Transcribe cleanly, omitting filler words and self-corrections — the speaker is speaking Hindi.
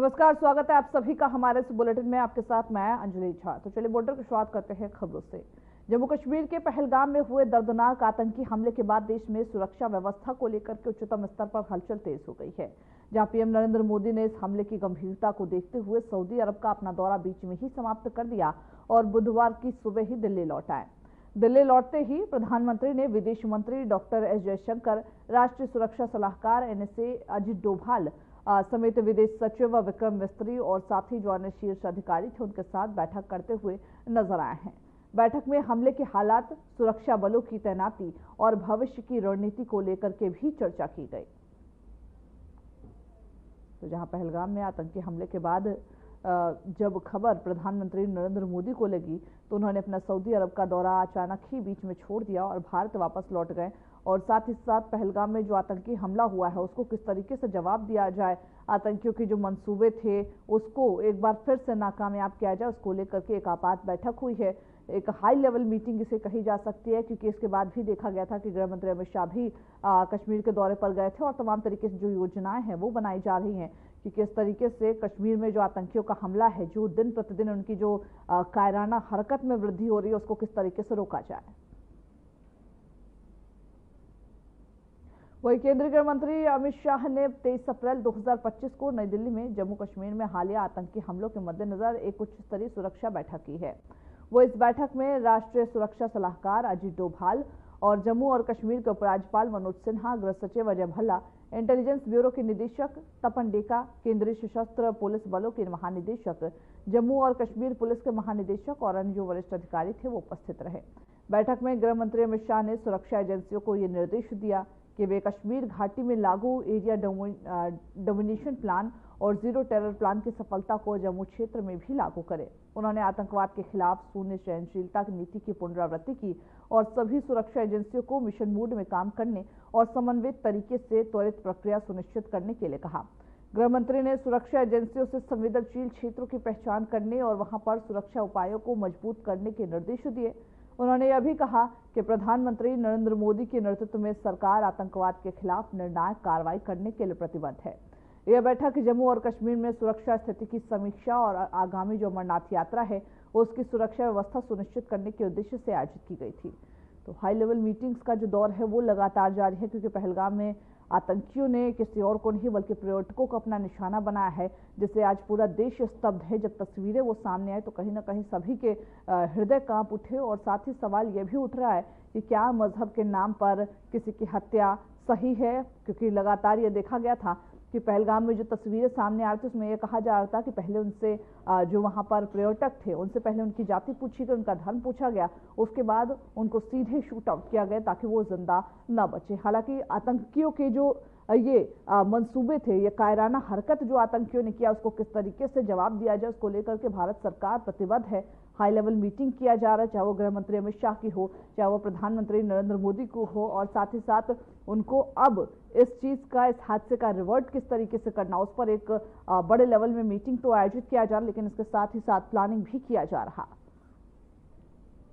नमस्कार, स्वागत है आप सभी का हमारे इस बुलेटिन में। आपके साथ मैं अंजलि झा। तो चलिए बॉर्डर की शुरुआत करते हैं खबरों से। जम्मू कश्मीर के पहलगाम में हुए दर्दनाक आतंकी हमले के बाद देश में सुरक्षा व्यवस्था को लेकर के उच्चतम स्तर पर हलचल तेज हो गई है। जहां पीएम नरेंद्र मोदी ने इस हमले की गंभीरता को देखते हुए सऊदी अरब का अपना दौरा बीच में ही समाप्त कर दिया और बुधवार की सुबह ही दिल्ली लौट आए। दिल्ली लौटते ही प्रधानमंत्री ने विदेश मंत्री डॉक्टर एस जयशंकर, राष्ट्रीय सुरक्षा सलाहकार एनएसए अजित डोभाल समेत विदेश सचिव विक्रम मिस्त्री और साथ ही जो अन्य शीर्ष अधिकारी थे उनके साथ बैठक करते हुए नजर आए हैं। बैठक में हमले के हालात, सुरक्षा बलों की तैनाती और भविष्य की रणनीति को लेकर के भी चर्चा की गई। तो जहां पहलगाम में आतंकी हमले के बाद जब खबर प्रधानमंत्री नरेंद्र मोदी को लगी तो उन्होंने अपना सऊदी अरब का दौरा अचानक ही बीच में छोड़ दिया और भारत वापस लौट गए। और साथ ही साथ पहलगाम में जो आतंकी हमला हुआ है उसको किस तरीके से जवाब दिया जाए, आतंकियों के जो मंसूबे थे उसको एक बार फिर से नाकामयाब किया जाए, उसको लेकर के एक आपात बैठक हुई है। एक हाई लेवल मीटिंग इसे कही जा सकती है, क्योंकि इसके बाद भी देखा गया था कि गृह मंत्री अमित शाह भी कश्मीर के दौरे पर गए थे और तमाम तरीके से जो योजनाएं हैं वो बनाई जा रही हैं कि किस तरीके से कश्मीर में जो आतंकियों का हमला है, जो दिन प्रतिदिन उनकी जो कायराना हरकत में वृद्धि हो रही है, उसको किस तरीके से रोका जाए। वही केंद्रीय गृह मंत्री अमित शाह ने 23 अप्रैल 2025 को नई दिल्ली में जम्मू कश्मीर में हालिया आतंकी हमलों के मद्देनजर एक उच्च स्तरीय सुरक्षा बैठक की है। वो इस बैठक में राष्ट्रीय सुरक्षा सलाहकार अजित डोभाल और जम्मू और कश्मीर के उपराज्यपाल मनोज सिन्हा, गृह सचिव अजय भल्ला, इंटेलिजेंस ब्यूरो के निदेशक तपन डेका, केंद्रीय सशस्त्र पुलिस बलों के महानिदेशक, जम्मू और कश्मीर पुलिस के महानिदेशक और अन्य जो वरिष्ठ अधिकारी थे वो उपस्थित रहे। बैठक में गृह मंत्री अमित शाह ने सुरक्षा एजेंसियों को ये निर्देश दिया कि वे कश्मीर घाटी में लागू एरिया डोमिनेशन प्लान और जीरो टेरर प्लान की सफलता को जम्मू क्षेत्र में भी लागू करें। उन्होंने आतंकवाद के खिलाफ शून्य सहनशीलता की नीति की पुनरावृत्ति की और सभी सुरक्षा एजेंसियों को मिशन मोड में काम करने और समन्वित तरीके से त्वरित प्रक्रिया सुनिश्चित करने के लिए कहा। गृह मंत्री ने सुरक्षा एजेंसियों से संवेदनशील क्षेत्रों की पहचान करने और वहां पर सुरक्षा उपायों को मजबूत करने के निर्देश दिए। उन्होंने यह भी कहा कि प्रधानमंत्री नरेंद्र मोदी के नेतृत्व में सरकार आतंकवाद के खिलाफ निर्णायक कार्रवाई करने के लिए प्रतिबद्ध है। यह बैठक जम्मू और कश्मीर में सुरक्षा स्थिति की समीक्षा और आगामी जो अमरनाथ यात्रा है उसकी सुरक्षा व्यवस्था सुनिश्चित करने के उद्देश्य से आयोजित की गई थी। तो हाई लेवल मीटिंग्स का जो दौर है वो लगातार जारी है, क्योंकि पहलगाम में आतंकियों ने किसी और को नहीं बल्कि पर्यटकों को अपना निशाना बनाया है, जिससे आज पूरा देश स्तब्ध है। जब तस्वीरें वो सामने आए तो कहीं ना कहीं सभी के हृदय कांप उठे और साथ ही सवाल यह भी उठ रहा है कि क्या मजहब के नाम पर किसी की हत्या सही है, क्योंकि लगातार ये देखा गया था कि पहलगाम में जो तस्वीरें सामने आ रही थी उसमें यह कहा जा रहा था कि पहले उनसे जो वहां पर पर्यटक थे उनसे पहले उनकी जाति पूछी गई, उनका धर्म पूछा गया, उसके बाद उनको सीधे शूट आउट किया गया ताकि वो जिंदा न बचे। हालांकि आतंकियों के जो ये मंसूबे थे, ये कायराना हरकत जो आतंकियों ने किया उसको किस तरीके से जवाब दिया जाए उसको लेकर के भारत सरकार प्रतिबद्ध है। हाई लेवल मीटिंग किया जा रहा है, चाहे वो गृह मंत्री अमित शाह की हो, चाहे वो प्रधानमंत्री नरेंद्र मोदी को हो, और साथ ही साथ उनको अब इस चीज का, इस हादसे का रिवर्ट किस तरीके से करना, उस पर एक बड़े लेवल में मीटिंग तो आयोजित किया जा रहा है, लेकिन इसके साथ ही साथ प्लानिंग भी किया जा रहा है।